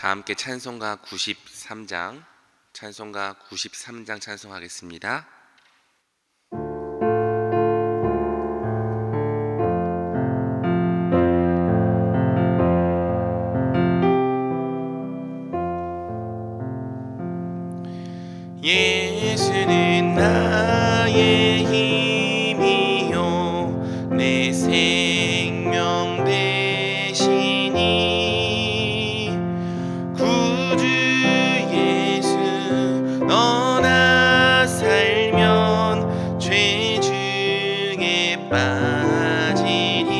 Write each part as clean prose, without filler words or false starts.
다 함께 찬송가 93장 찬송하겠습니다. 예수는 나의 힘이요 내 생명 되시니 구주 예수 너나 살면 죄 중에 빠지니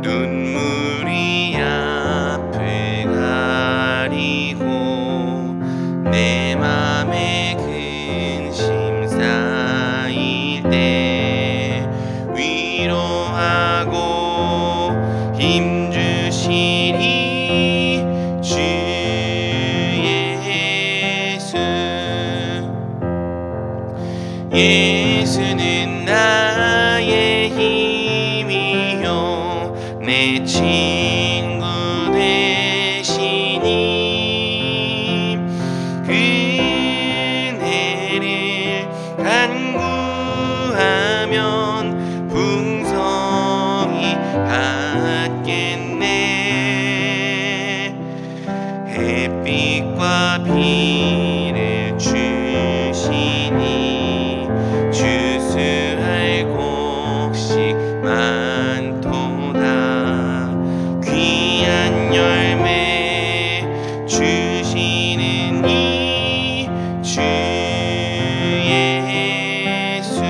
눈물이 앞을 가리고 내 맘에 근심 쌓일 때 위로하고 힘주시니 주 예수. 예수는 나의 힘이요 내 친구 되시니 그네를 간구하면 풍성히 받겠네. 햇빛과 비를 주시니 주수할 곡식 많도다. 귀한 열매 주시는 이 주 예수.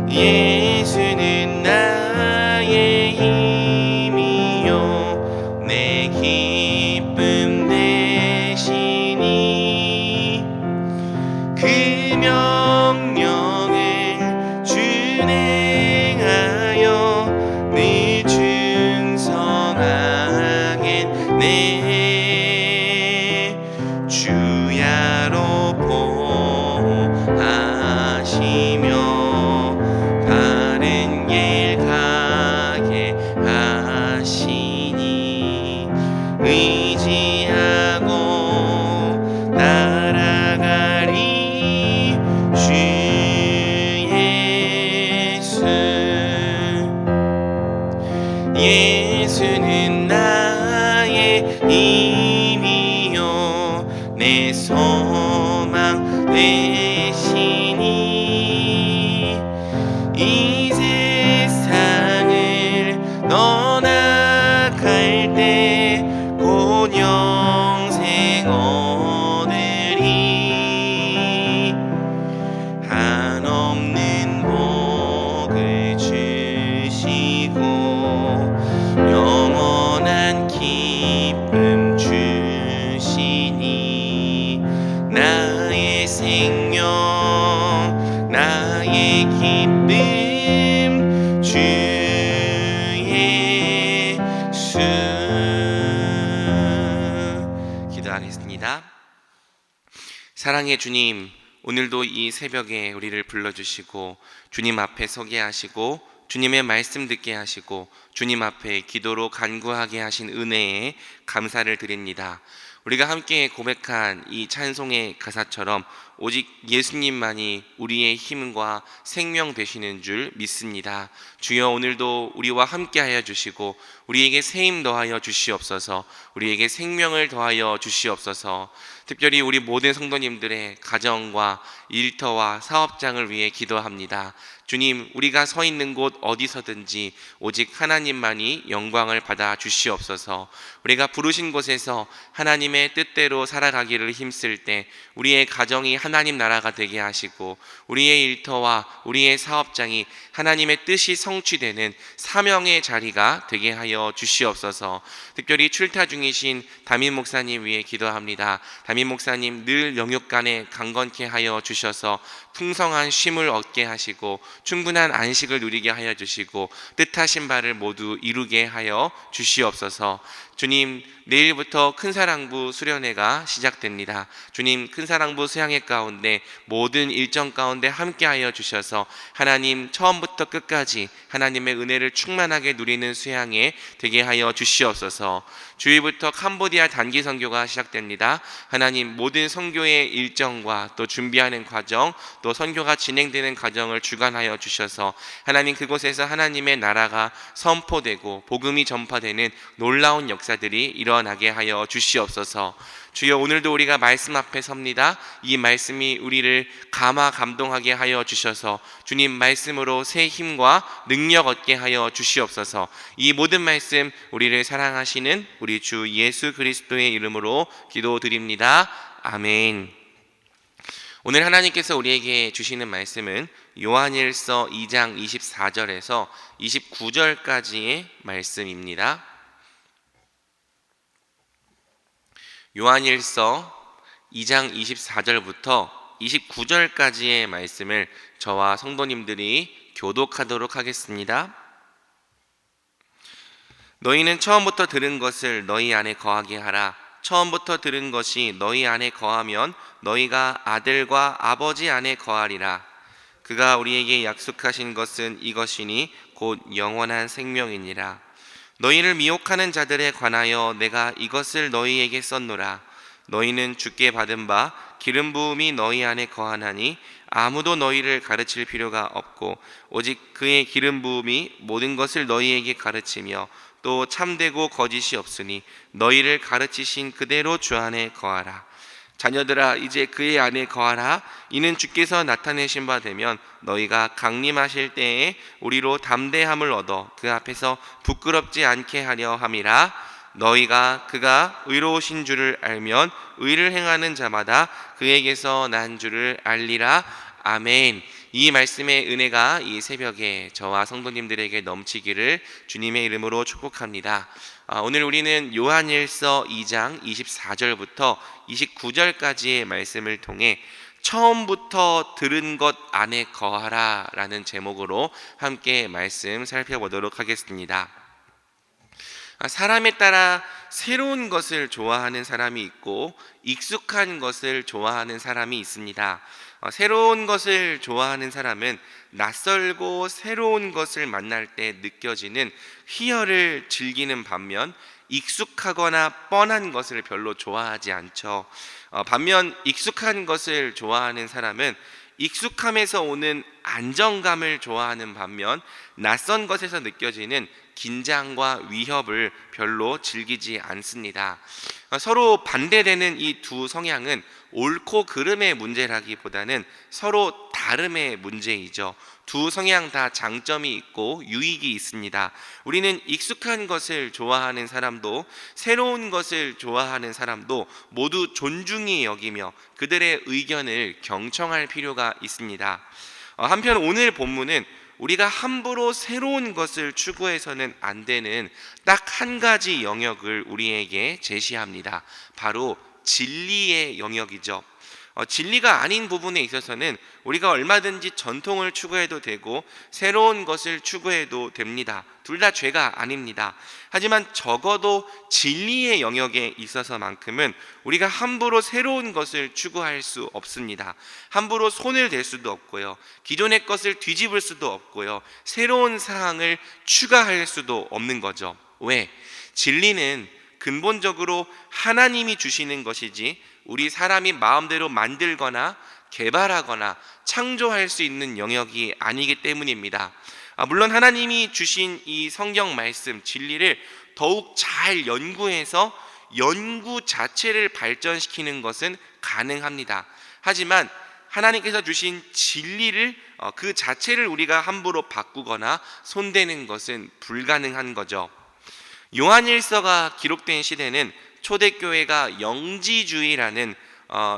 예수는 나의 힘이요 내 기쁨 되시니 그 명령을 준행하여 늘 충성하겠네. 주야로 보호하시며 바른 길 가게 하시니 의지하고 따라가리 주 예수. 예수는 나의 힘이요 내 소망 되시니 이 세상을 떠나갈 때 곧 영생 얻으리. 한없는 복을 주시고 영원한 기쁨 주시니 나의 생명 나의 기쁨 주 예수. 기도하겠습니다. 사랑의 주님, 오늘도 이 새벽에 우리를 불러주시고 주님 앞에 서게 하시고 주님의 말씀 듣게 하시고 주님 앞에 기도로 간구하게 하신 은혜에 감사를 드립니다. 우리가 함께 고백한 이 찬송의 가사처럼 오직 예수님만이 우리의 힘과 생명 되시는 줄 믿습니다. 주여, 오늘도 우리와 함께하여 주시고 우리에게 새 힘 더하여 주시옵소서. 우리에게 생명을 더하여 주시옵소서. 특별히 우리 모든 성도님들의 가정과 일터와 사업장을 위해 기도합니다. 주님, 우리가 서 있는 곳 어디서든지 오직 하나님만이 영광을 받아 주시옵소서. 우리가 부르신 곳에서 하나님의 뜻대로 살아가기를 힘쓸 때 우리의 가정이 하나님 나라가 되게 하시고 우리의 일터와 우리의 사업장이 하나님의 뜻이 성취되는 사명의 자리가 되게 하여 주시옵소서. 특별히 출타 중이신 담임 목사님 위해 기도합니다. 담임 목사님 늘 영육간에 강건케 하여 주셔서 풍성한 쉼을 얻게 하시고 충분한 안식을 누리게 하여 주시고 뜻하신 바를 모두 이루게 하여 주시옵소서. 주님, 내일부터 큰사랑부 수련회가 시작됩니다. 주님, 큰사랑부 수양회 가운데 모든 일정 가운데 함께하여 주셔서 하나님 처음 처음부터 끝까지 하나님의 은혜를 충만하게 누리는 수양회 되게 하여 주시옵소서. 주일부터 캄보디아 단기 선교가 시작됩니다. 하나님, 모든 선교의 일정과 또 준비하는 과정, 또 선교가 진행되는 과정을 주관하여 주셔서 하나님, 그곳에서 하나님의 나라가 선포되고 복음이 전파되는 놀라운 역사들이 일어나게 하여 주시옵소서. 주여, 오늘도 우리가 말씀 앞에 섭니다. 이 말씀이 우리를 감동하게 하여 주셔서 주님 말씀으로 새 힘과 능력 얻게 하여 주시옵소서. 이 모든 말씀 우리를 사랑하시는 우리 주 예수 그리스도의 이름으로 기도드립니다. 아멘. 오늘 하나님께서 우리에게 주시는 말씀은 요한일서 2장 24절에서 29절까지의 말씀입니다. 요한일서 2장 24절부터 29절까지의 말씀을 저와 성도님들이 교독하도록 하겠습니다. 너희는 처음부터 들은 것을 너희 안에 거하게 하라. 처음부터 들은 것이 너희 안에 거하면 너희가 아들과 아버지 안에 거하리라. 그가 우리에게 약속하신 것은 이것이니 곧 영원한 생명이니라. 너희를 미혹하는 자들에 관하여 내가 이것을 너희에게 썼노라. 너희는 주께 받은 바 기름 부음이 너희 안에 거하나니 아무도 너희를 가르칠 필요가 없고 오직 그의 기름 부음이 모든 것을 너희에게 가르치며 또 참되고 거짓이 없으니 너희를 가르치신 그대로 주 안에 거하라. 자녀들아, 이제 그의 안에 거하라. 이는 주께서 나타내신 바 되면 너희가 강림하실 때에 우리로 담대함을 얻어 그 앞에서 부끄럽지 않게 하려 함이라. 너희가 그가 의로우신 줄을 알면 의를 행하는 자마다 그에게서 난 줄을 알리라. 아멘. 이 말씀의 은혜가 이 새벽에 저와 성도님들에게 넘치기를 주님의 이름으로 축복합니다. 오늘 우리는 요한일서 2장 24절부터 29절까지의 말씀을 통해 처음부터 들은 것 안에 거하라 라는 제목으로 함께 말씀 살펴보도록 하겠습니다. 사람에 따라 새로운 것을 좋아하는 사람이 있고 익숙한 것을 좋아하는 사람이 있습니다. 새로운 것을 좋아하는 사람은 낯설고 새로운 것을 만날 때 느껴지는 희열을 즐기는 반면 익숙하거나 뻔한 것을 별로 좋아하지 않죠. 반면 익숙한 것을 좋아하는 사람은 익숙함에서 오는 안정감을 좋아하는 반면 낯선 것에서 느껴지는 긴장과 위협을 별로 즐기지 않습니다. 서로 반대되는 이 두 성향은 옳고 그름의 문제라기보다는 서로 다름의 문제이죠. 두 성향 다 장점이 있고 유익이 있습니다. 우리는 익숙한 것을 좋아하는 사람도 새로운 것을 좋아하는 사람도 모두 존중히 여기며 그들의 의견을 경청할 필요가 있습니다. 한편 오늘 본문은 우리가 함부로 새로운 것을 추구해서는 안 되는 딱 한 가지 영역을 우리에게 제시합니다. 바로 진리의 영역이죠. 진리가 아닌 부분에 있어서는 우리가 얼마든지 전통을 추구해도 되고 새로운 것을 추구해도 됩니다. 둘 다 죄가 아닙니다. 하지만 적어도 진리의 영역에 있어서만큼은 우리가 함부로 새로운 것을 추구할 수 없습니다. 함부로 손을 댈 수도 없고요. 기존의 것을 뒤집을 수도 없고요. 새로운 사항을 추가할 수도 없는 거죠. 왜? 진리는 근본적으로 하나님이 주시는 것이지 우리 사람이 마음대로 만들거나 개발하거나 창조할 수 있는 영역이 아니기 때문입니다. 물론 하나님이 주신 이 성경 말씀 진리를 더욱 잘 연구해서 연구 자체를 발전시키는 것은 가능합니다. 하지만 하나님께서 주신 진리를 그 자체를 우리가 함부로 바꾸거나 손대는 것은 불가능한 거죠. 요한일서가 기록된 시대는 초대교회가 영지주의라는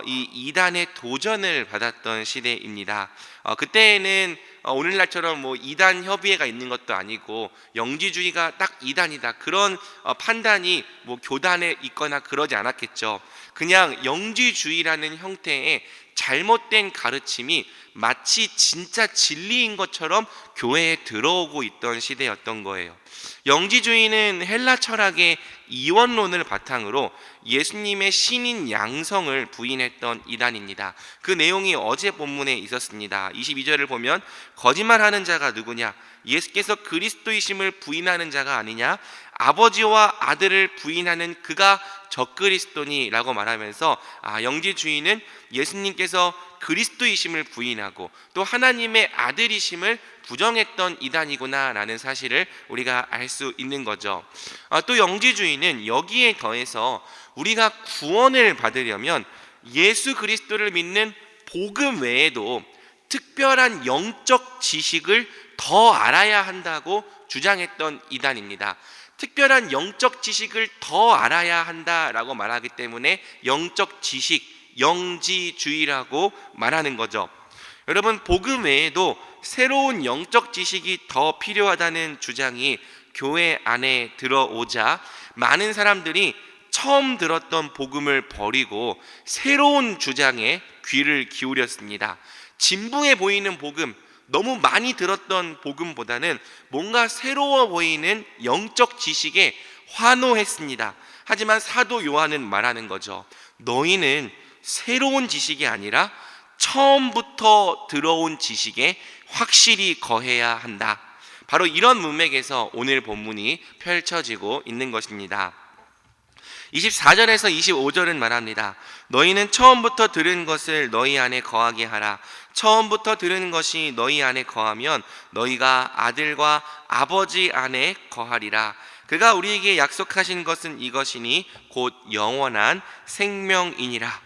이 이단의 도전을 받았던 시대입니다. 그때에는 오늘날처럼 뭐 이단 협의회가 있는 것도 아니고 영지주의가 딱 이단이다 그런 판단이 뭐 교단에 있거나 그러지 않았겠죠. 그냥 영지주의라는 형태의 잘못된 가르침이 마치 진짜 진리인 것처럼 교회에 들어오고 있던 시대였던 거예요. 영지주의는 헬라 철학의 이원론을 바탕으로 예수님의 신인 양성을 부인했던 이단입니다. 그 내용이 어제 본문에 있었습니다. 22절을 보면 거짓말하는 자가 누구냐? 예수께서 그리스도이심을 부인하는 자가 아니냐? 아버지와 아들을 부인하는 그가 적그리스도니라고 말하면서 영지주의는 예수님께서 그리스도이심을 부인하고 또 하나님의 아들이심을 부정했던 이단이구나라는 사실을 우리가 알 수 있는 거죠. 또 영지주의는 여기에 더해서 우리가 구원을 받으려면 예수 그리스도를 믿는 복음 외에도 특별한 영적 지식을 더 알아야 한다고 주장했던 이단입니다. 특별한 영적 지식을 더 알아야 한다라고 말하기 때문에 영적 지식, 영지주의라고 말하는 거죠. 여러분, 복음 외에도 새로운 영적 지식이 더 필요하다는 주장이 교회 안에 들어오자 많은 사람들이 처음 들었던 복음을 버리고 새로운 주장에 귀를 기울였습니다. 진부해 보이는 복음, 너무 많이 들었던 복음보다는 뭔가 새로워 보이는 영적 지식에 환호했습니다. 하지만 사도 요한은 말하는 거죠. 너희는 새로운 지식이 아니라 처음부터 들어온 지식에 확실히 거해야 한다. 바로 이런 문맥에서 오늘 본문이 펼쳐지고 있는 것입니다. 24절에서 25절은 말합니다. 너희는 처음부터 들은 것을 너희 안에 거하게 하라. 처음부터 들은 것이 너희 안에 거하면 너희가 아들과 아버지 안에 거하리라. 그가 우리에게 약속하신 것은 이것이니 곧 영원한 생명이니라.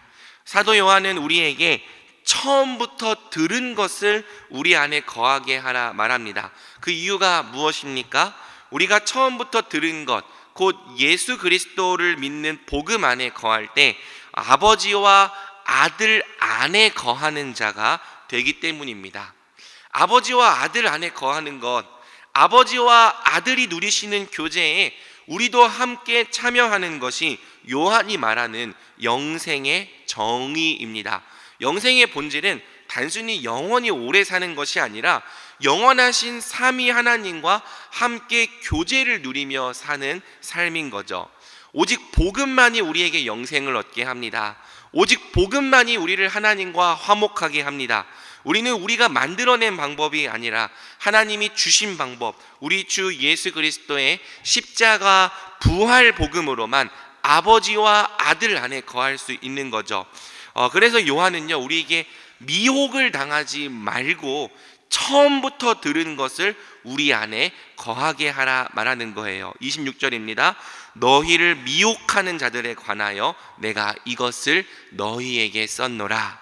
사도 요한은 우리에게 처음부터 들은 것을 우리 안에 거하게 하라 말합니다. 그 이유가 무엇입니까? 우리가 처음부터 들은 것, 곧 예수 그리스도를 믿는 복음 안에 거할 때 아버지와 아들 안에 거하는 자가 되기 때문입니다. 아버지와 아들 안에 거하는 것, 아버지와 아들이 누리시는 교제에 우리도 함께 참여하는 것이 요한이 말하는 영생의 정의입니다. 영생의 본질은 단순히 영원히 오래 사는 것이 아니라 영원하신 삼위 하나님과 함께 교제를 누리며 사는 삶인 거죠. 오직 복음만이 우리에게 영생을 얻게 합니다. 오직 복음만이 우리를 하나님과 화목하게 합니다. 우리는 우리가 만들어낸 방법이 아니라 하나님이 주신 방법, 우리 주 예수 그리스도의 십자가 부활 복음으로만 아버지와 아들 안에 거할 수 있는 거죠. 그래서 요한은요, 우리에게 미혹을 당하지 말고 처음부터 들은 것을 우리 안에 거하게 하라 말하는 거예요. 26절입니다. 너희를 미혹하는 자들에 관하여 내가 이것을 너희에게 썼노라.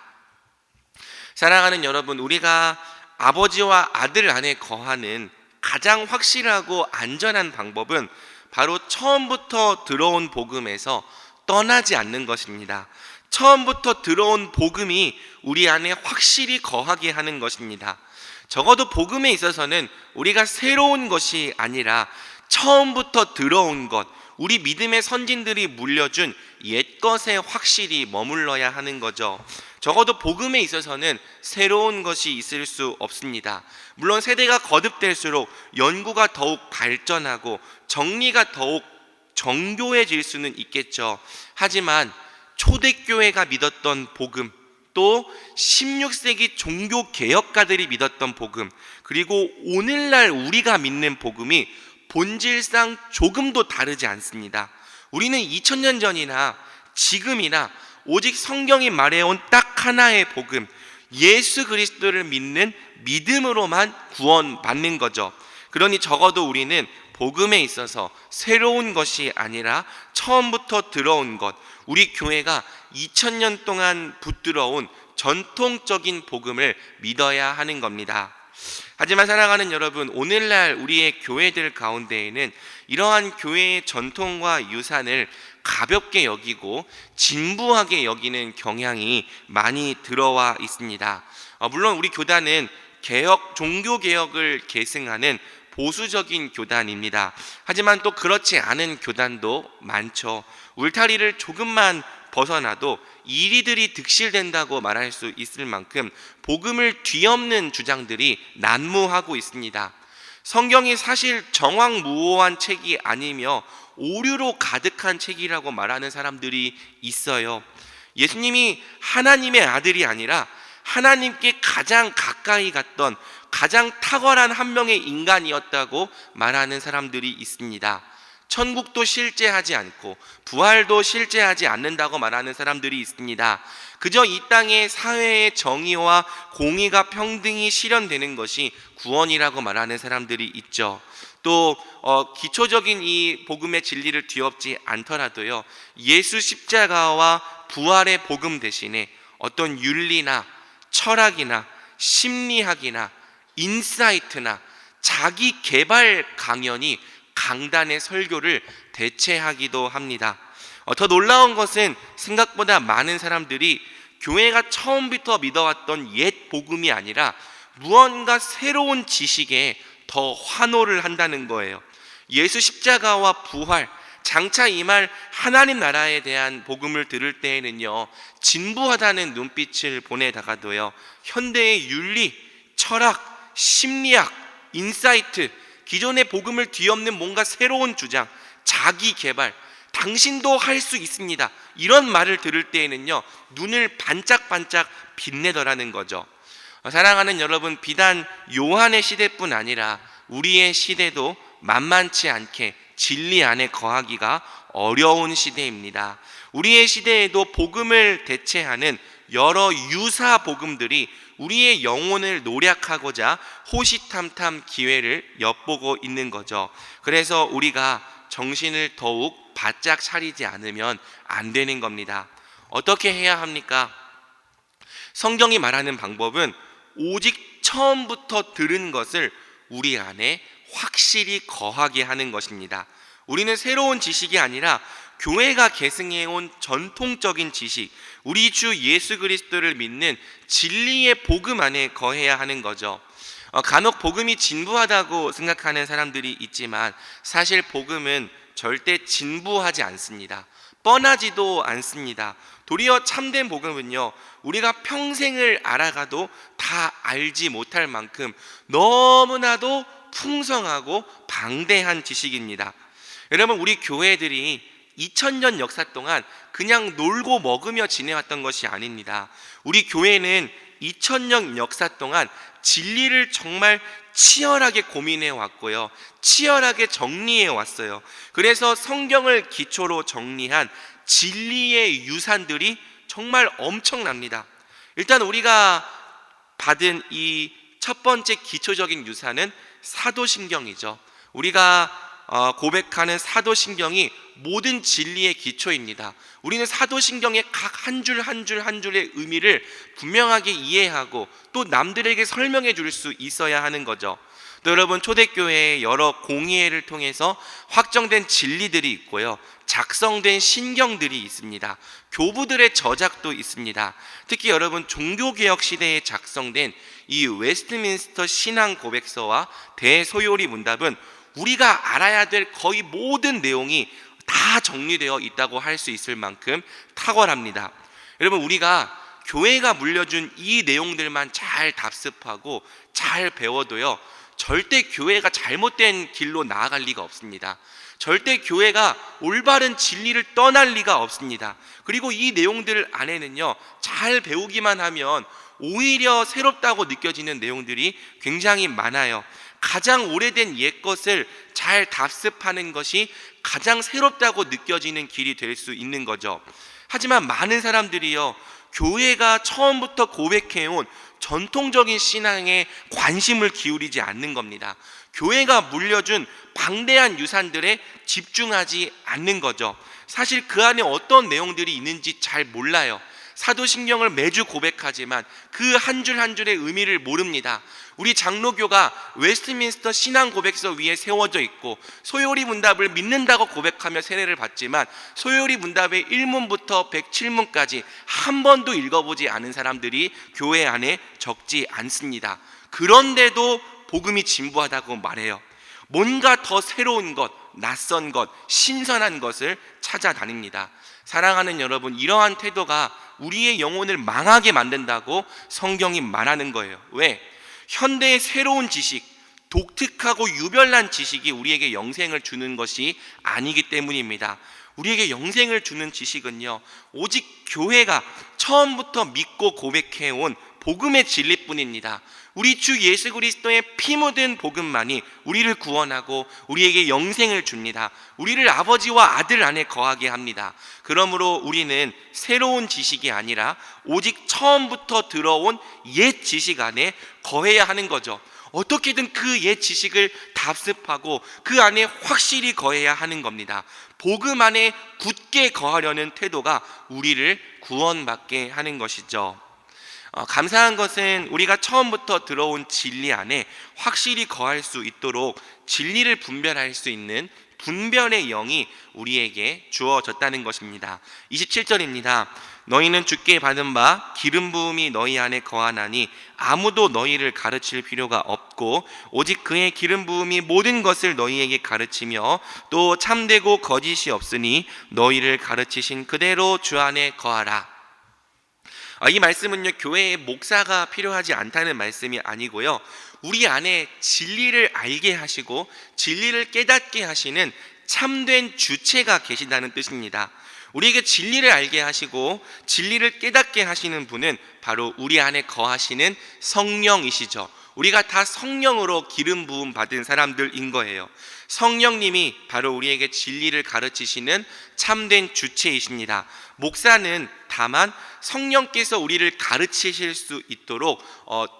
사랑하는 여러분, 우리가 아버지와 아들 안에 거하는 가장 확실하고 안전한 방법은 바로 처음부터 들어온 복음에서 떠나지 않는 것입니다. 처음부터 들어온 복음이 우리 안에 확실히 거하게 하는 것입니다. 적어도 복음에 있어서는 우리가 새로운 것이 아니라 처음부터 들어온 것, 우리 믿음의 선진들이 물려준 옛것에 확실히 머물러야 하는 거죠. 적어도 복음에 있어서는 새로운 것이 있을 수 없습니다. 물론 세대가 거듭될수록 연구가 더욱 발전하고 정리가 더욱 정교해질 수는 있겠죠. 하지만 초대교회가 믿었던 복음, 또 16세기 종교개혁가들이 믿었던 복음, 그리고 오늘날 우리가 믿는 복음이 본질상 조금도 다르지 않습니다. 우리는 2000년 전이나 지금이나 오직 성경이 말해온 딱 하나의 복음, 예수 그리스도를 믿는 믿음으로만 구원받는 거죠. 그러니 적어도 우리는 복음에 있어서 새로운 것이 아니라 처음부터 들어온 것, 우리 교회가 2000년 동안 붙들어온 전통적인 복음을 믿어야 하는 겁니다. 하지만 사랑하는 여러분, 오늘날 우리의 교회들 가운데에는 이러한 교회의 전통과 유산을 가볍게 여기고 진부하게 여기는 경향이 많이 들어와 있습니다. 물론 우리 교단은 종교개혁을 계승하는 보수적인 교단입니다. 하지만 또 그렇지 않은 교단도 많죠. 울타리를 조금만 벗어나도 이리들이 득실된다고 말할 수 있을 만큼 복음을 뒤엎는 주장들이 난무하고 있습니다. 성경이 사실 정황무오한 책이 아니며 오류로 가득한 책이라고 말하는 사람들이 있어요. 예수님이 하나님의 아들이 아니라 하나님께 가장 가까이 갔던 가장 탁월한 한 명의 인간이었다고 말하는 사람들이 있습니다. 천국도 실제하지 않고 부활도 실제하지 않는다고 말하는 사람들이 있습니다. 그저 이 땅의 사회의 정의와 공의가 평등히 실현되는 것이 구원이라고 말하는 사람들이 있죠. 또 기초적인 이 복음의 진리를 뒤엎지 않더라도요, 예수 십자가와 부활의 복음 대신에 어떤 윤리나 철학이나 심리학이나 인사이트나 자기 개발 강연이 강단의 설교를 대체하기도 합니다. 더 놀라운 것은 생각보다 많은 사람들이 교회가 처음부터 믿어왔던 옛 복음이 아니라 무언가 새로운 지식에 더 환호를 한다는 거예요. 예수 십자가와 부활, 장차 임할 하나님 나라에 대한 복음을 들을 때에는요, 진부하다는 눈빛을 보내다가도요, 현대의 윤리, 철학, 심리학, 인사이트, 기존의 복음을 뒤엎는 뭔가 새로운 주장, 자기 개발, 당신도 할 수 있습니다, 이런 말을 들을 때에는요, 눈을 반짝반짝 빛내더라는 거죠. 사랑하는 여러분, 비단 요한의 시대뿐 아니라 우리의 시대도 만만치 않게 진리 안에 거하기가 어려운 시대입니다. 우리의 시대에도 복음을 대체하는 여러 유사 복음들이 우리의 영혼을 노략하고자 호시탐탐 기회를 엿보고 있는 거죠. 그래서 우리가 정신을 더욱 바짝 차리지 않으면 안 되는 겁니다. 어떻게 해야 합니까? 성경이 말하는 방법은 오직 처음부터 들은 것을 우리 안에 확실히 거하게 하는 것입니다. 우리는 새로운 지식이 아니라 교회가 계승해온 전통적인 지식, 우리 주 예수 그리스도를 믿는 진리의 복음 안에 거해야 하는 거죠. 간혹 복음이 진부하다고 생각하는 사람들이 있지만 사실 복음은 절대 진부하지 않습니다. 뻔하지도 않습니다. 도리어 참된 복음은요, 우리가 평생을 알아가도 다 알지 못할 만큼 너무나도 풍성하고 방대한 지식입니다. 여러분, 우리 교회들이 2000년 역사 동안 그냥 놀고 먹으며 지내왔던 것이 아닙니다. 우리 교회는 2000년 역사 동안 진리를 정말 치열하게 고민해 왔고요, 치열하게 정리해 왔어요. 그래서 성경을 기초로 정리한 진리의 유산들이 정말 엄청납니다. 일단 우리가 받은 이 첫 번째 기초적인 유산은 사도신경이죠. 우리가 고백하는 사도신경이 모든 진리의 기초입니다. 우리는 사도신경의 각 한 줄 한 줄 한 줄의 의미를 분명하게 이해하고 또 남들에게 설명해 줄 수 있어야 하는 거죠. 또 여러분, 초대교회의 여러 공의회를 통해서 확정된 진리들이 있고요, 작성된 신경들이 있습니다. 교부들의 저작도 있습니다. 특히 여러분, 종교개혁 시대에 작성된 이 웨스트민스터 신앙 고백서와 대소요리 문답은 우리가 알아야 될 거의 모든 내용이 다 정리되어 있다고 할 수 있을 만큼 탁월합니다. 여러분, 우리가 교회가 물려준 이 내용들만 잘 답습하고 잘 배워도요, 절대 교회가 잘못된 길로 나아갈 리가 없습니다. 절대 교회가 올바른 진리를 떠날 리가 없습니다. 그리고 이 내용들 안에는요, 잘 배우기만 하면 오히려 새롭다고 느껴지는 내용들이 굉장히 많아요. 가장 오래된 옛것을 잘 답습하는 것이 가장 새롭다고 느껴지는 길이 될 수 있는 거죠. 하지만 많은 사람들이요, 교회가 처음부터 고백해온 전통적인 신앙에 관심을 기울이지 않는 겁니다. 교회가 물려준 방대한 유산들에 집중하지 않는 거죠. 사실 그 안에 어떤 내용들이 있는지 잘 몰라요. 사도신경을 매주 고백하지만 그 한 줄 한 줄의 의미를 모릅니다. 우리 장로교가 웨스트민스터 신앙 고백서 위에 세워져 있고 소요리 문답을 믿는다고 고백하며 세례를 받지만 소요리 문답의 1문부터 107문까지 한 번도 읽어보지 않은 사람들이 교회 안에 적지 않습니다. 그런데도 복음이 진부하다고 말해요. 뭔가 더 새로운 것, 낯선 것, 신선한 것을 찾아다닙니다. 사랑하는 여러분, 이러한 태도가 우리의 영혼을 망하게 만든다고 성경이 말하는 거예요. 왜? 현대의 새로운 지식, 독특하고 유별난 지식이 우리에게 영생을 주는 것이 아니기 때문입니다. 우리에게 영생을 주는 지식은요, 오직 교회가 처음부터 믿고 고백해온 복음의 진리뿐입니다. 우리 주 예수 그리스도의 피 묻은 복음만이 우리를 구원하고 우리에게 영생을 줍니다. 우리를 아버지와 아들 안에 거하게 합니다. 그러므로 우리는 새로운 지식이 아니라 오직 처음부터 들어온 옛 지식 안에 거해야 하는 거죠. 어떻게든 그 옛 지식을 답습하고 그 안에 확실히 거해야 하는 겁니다. 복음 안에 굳게 거하려는 태도가 우리를 구원받게 하는 것이죠. 감사한 것은 우리가 처음부터 들어온 진리 안에 확실히 거할 수 있도록 진리를 분별할 수 있는 분별의 영이 우리에게 주어졌다는 것입니다. 27절입니다. 너희는 주께 받은 바 기름 부음이 너희 안에 거하나니 아무도 너희를 가르칠 필요가 없고 오직 그의 기름 부음이 모든 것을 너희에게 가르치며 또 참되고 거짓이 없으니 너희를 가르치신 그대로 주 안에 거하라. 이 말씀은요, 교회에 목사가 필요하지 않다는 말씀이 아니고요, 우리 안에 진리를 알게 하시고 진리를 깨닫게 하시는 참된 주체가 계신다는 뜻입니다. 우리에게 진리를 알게 하시고 진리를 깨닫게 하시는 분은 바로 우리 안에 거하시는 성령이시죠. 우리가 다 성령으로 기름 부음 받은 사람들인 거예요. 성령님이 바로 우리에게 진리를 가르치시는 참된 주체이십니다. 목사는 다만 성령께서 우리를 가르치실 수 있도록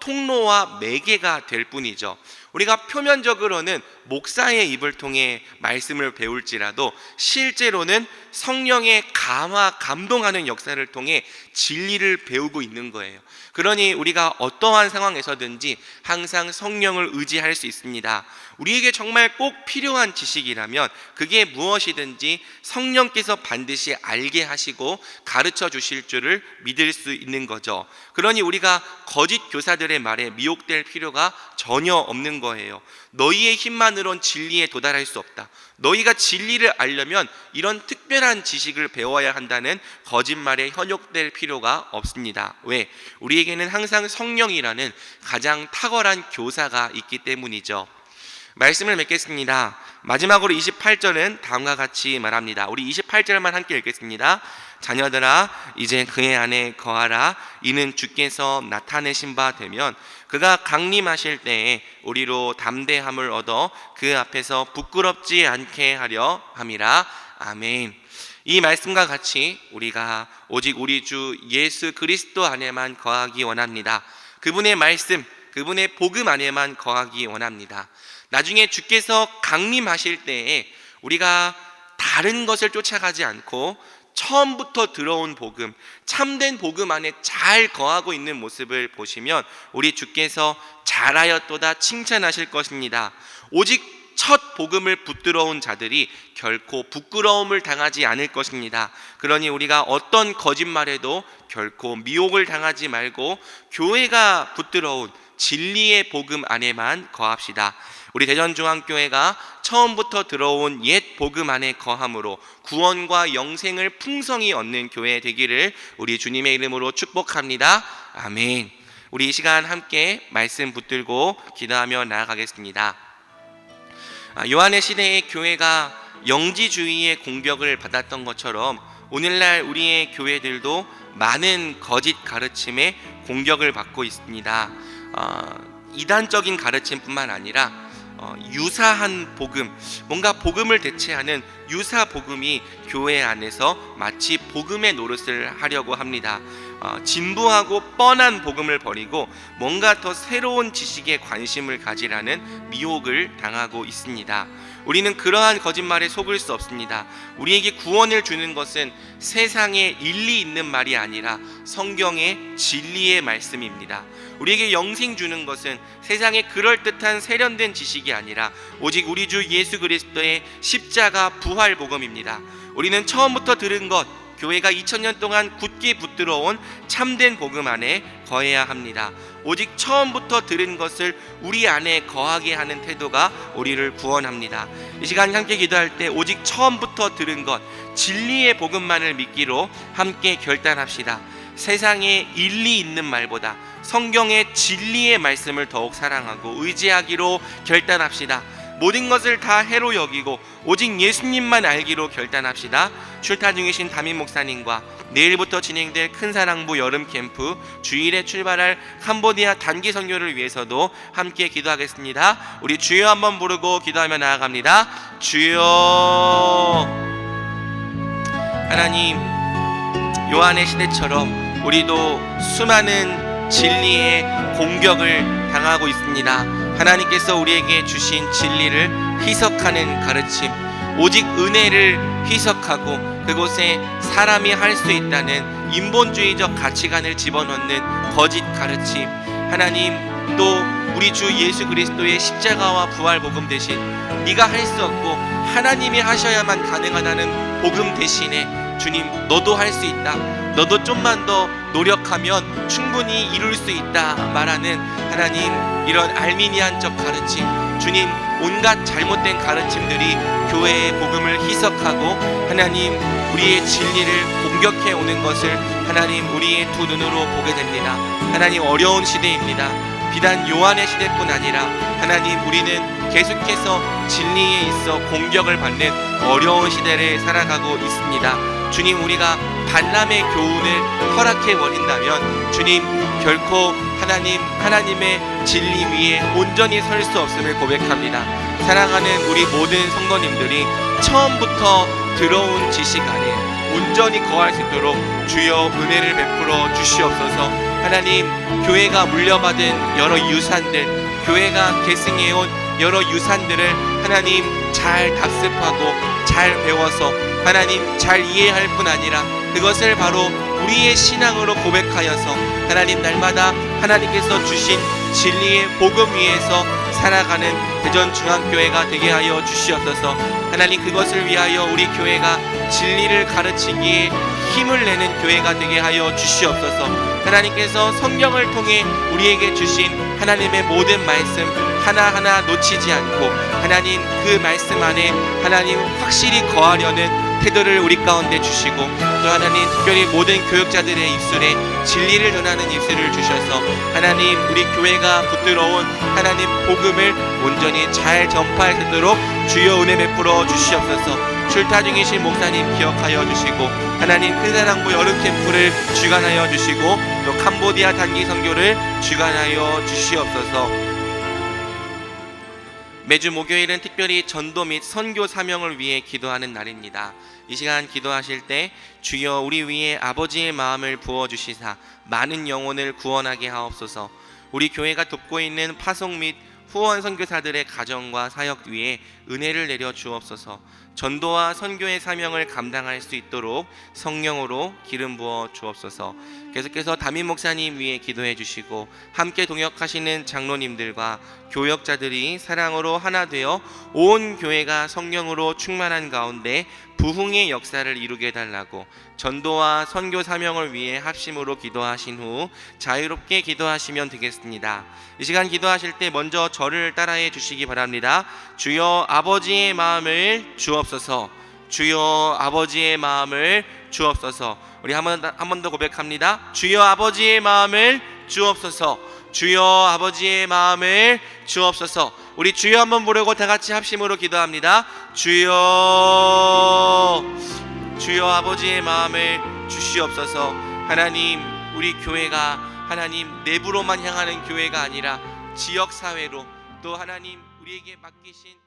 통로와 매개가 될 뿐이죠. 우리가 표면적으로는 목사의 입을 통해 말씀을 배울지라도 실제로는 성령의 감화, 감동하는 역사를 통해 진리를 배우고 있는 거예요. 그러니 우리가 어떠한 상황에서든지 항상 성령을 의지할 수 있습니다. 우리에게 정말 꼭 필요한 지식이라면 그게 무엇이든지 성령께서 반드시 알게 하시고 가르쳐 주실 줄을 믿을 수 있는 거죠. 그러니 우리가 거짓 교사들의 말에 미혹될 필요가 전혀 없는 거예요. 너희의 힘만으론 진리에 도달할 수 없다. 너희가 진리를 알려면 이런 특별한 지식을 배워야 한다는 거짓말에 현혹될 필요가 없습니다. 왜? 우리에게는 항상 성령이라는 가장 탁월한 교사가 있기 때문이죠. 말씀을 맺겠습니다. 마지막으로 28절은 다음과 같이 말합니다. 우리 28절만 함께 읽겠습니다. 자녀들아 이제 그의 안에 거하라. 이는 주께서 나타내신 바 되면 그가 강림하실 때에 우리로 담대함을 얻어 그 앞에서 부끄럽지 않게 하려 함이라. 아멘. 이 말씀과 같이 우리가 오직 우리 주 예수 그리스도 안에만 거하기 원합니다. 그분의 말씀, 그분의 복음 안에만 거하기 원합니다. 나중에 주께서 강림하실 때에 우리가 다른 것을 쫓아가지 않고 처음부터 들어온 복음, 참된 복음 안에 잘 거하고 있는 모습을 보시면 우리 주께서 잘하였도다 칭찬하실 것입니다. 오직 첫 복음을 붙들어온 자들이 결코 부끄러움을 당하지 않을 것입니다. 그러니 우리가 어떤 거짓말에도 결코 미혹을 당하지 말고 교회가 붙들어온 진리의 복음 안에만 거합시다. 우리 대전중앙교회가 처음부터 들어온 옛 복음 안에 거함으로 구원과 영생을 풍성히 얻는 교회 되기를 우리 주님의 이름으로 축복합니다. 아멘. 우리 이 시간 함께 말씀 붙들고 기도하며 나아가겠습니다. 요한의 시대의 교회가 영지주의의 공격을 받았던 것처럼 오늘날 우리의 교회들도 많은 거짓 가르침에 공격을 받고 있습니다. 이단적인 가르침뿐만 아니라 유사한 복음, 뭔가 복음을 대체하는 유사 복음이 교회 안에서 마치 복음의 노릇을 하려고 합니다. 진부하고 뻔한 복음을 버리고 뭔가 더 새로운 지식에 관심을 가지라는 미혹을 당하고 있습니다. 우리는 그러한 거짓말에 속을 수 없습니다. 우리에게 구원을 주는 것은 세상에 일리 있는 말이 아니라 성경의 진리의 말씀입니다. 우리에게 영생 주는 것은 세상에 그럴듯한 세련된 지식이 아니라 오직 우리 주 예수 그리스도의 십자가 부활 복음입니다. 우리는 처음부터 들은 것, 교회가 2000년 동안 굳게 붙들어온 참된 복음 안에 거해야 합니다. 오직 처음부터 들은 것을 우리 안에 거하게 하는 태도가 우리를 구원합니다. 이 시간 함께 기도할 때 오직 처음부터 들은 것, 진리의 복음만을 믿기로 함께 결단합시다. 세상에 일리 있는 말보다 성경의 진리의 말씀을 더욱 사랑하고 의지하기로 결단합시다. 모든 것을 다 해로 여기고 오직 예수님만 알기로 결단합시다. 출타 중이신 담임 목사님과 내일부터 진행될 큰사랑부 여름 캠프, 주일에 출발할 캄보디아 단기 선교를 위해서도 함께 기도하겠습니다. 우리 주여 한번 부르고 기도하며 나아갑니다. 주여. 하나님, 요한의 시대처럼 우리도 수많은 진리의 공격을 당하고 있습니다. 하나님께서 우리에게 주신 진리를 희석하는 가르침, 오직 은혜를 희석하고 그곳에 사람이 할 수 있다는 인본주의적 가치관을 집어넣는 거짓 가르침, 하나님, 또 우리 주 예수 그리스도의 십자가와 부활 복음 대신 네가 할 수 없고 하나님이 하셔야만 가능하다는 복음 대신에 주님, 너도 할 수 있다, 너도 좀만 더 노력하면 충분히 이룰 수 있다 말하는 하나님, 이런 알미니안적 가르침, 주님, 온갖 잘못된 가르침들이 교회의 복음을 희석하고 하나님, 우리의 진리를 공격해 오는 것을 하나님, 우리의 두 눈으로 보게 됩니다. 하나님, 어려운 시대입니다. 비단 요한의 시대뿐 아니라 하나님, 우리는 계속해서 진리에 있어 공격을 받는 어려운 시대를 살아가고 있습니다. 주님, 우리가 발람의 교훈을 허락해 버린다면 주님, 결코 하나님의 진리 위에 온전히 설 수 없음을 고백합니다. 사랑하는 우리 모든 성도님들이 처음부터 들어온 지식 안에 온전히 거할 수 있도록 주여 은혜를 베풀어 주시옵소서. 하나님, 교회가 물려받은 여러 유산들, 교회가 계승해온 여러 유산들을 하나님 잘 답습하고 잘 배워서 하나님 잘 이해할 뿐 아니라 그것을 바로 우리의 신앙으로 고백하여서 하나님, 날마다 하나님께서 주신 진리의 복음 위에서 살아가는 대전중앙교회가 되게 하여 주시옵소서. 하나님, 그것을 위하여 우리 교회가 진리를 가르치기에 힘을 내는 교회가 되게 하여 주시옵소서. 하나님께서 성경을 통해 우리에게 주신 하나님의 모든 말씀 하나하나 놓치지 않고 하나님, 그 말씀 안에 하나님 확실히 거하려는 태도를 우리 가운데 주시고, 또 하나님, 특별히 모든 교역자들의 입술에 진리를 전하는 입술을 주셔서 하나님, 우리 교회가 붙들어온 하나님 복음을 온전히 잘 전파할 수 있도록 주여 은혜 베풀어 주시옵소서. 출타 중이신 목사님 기억하여 주시고 하나님, 큰사랑부 여름 캠프를 주관하여 주시고 또 캄보디아 단기 선교를 주관하여 주시옵소서. 매주 목요일은 특별히 전도 및 선교 사명을 위해 기도하는 날입니다. 이 시간 기도하실 때 주여 우리 위에 아버지의 마음을 부어주시사 많은 영혼을 구원하게 하옵소서. 우리 교회가 돕고 있는 파송 및 후원 선교사들의 가정과 사역 위에 은혜를 내려 주옵소서. 전도와 선교의 사명을 감당할 수 있도록 성령으로 기름 부어 주옵소서. 계속해서 담임 목사님 위에 기도해 주시고 함께 동역하시는 장로님들과 교역자들이 사랑으로 하나 되어 온 교회가 성령으로 충만한 가운데 부흥의 역사를 이루게 해달라고 전도와 선교 사명을 위해 합심으로 기도하신 후 자유롭게 기도하시면 되겠습니다. 이 시간 기도하실 때 먼저 저를 따라해 주시기 바랍니다. 주여 아버지의 마음을 주옵소서. 주여 아버지의 마음을 주옵소서. 우리 한 번 더 고백합니다. 주여 아버지의 마음을 주옵소서. 주여 아버지의 마음을 주옵소서. 우리 주여 한번 부르고 다 같이 합심으로 기도합니다. 주여 아버지의 마음을 주시옵소서. 하나님, 우리 교회가 하나님 내부로만 향하는 교회가 아니라 지역사회로 또 하나님 우리에게 맡기신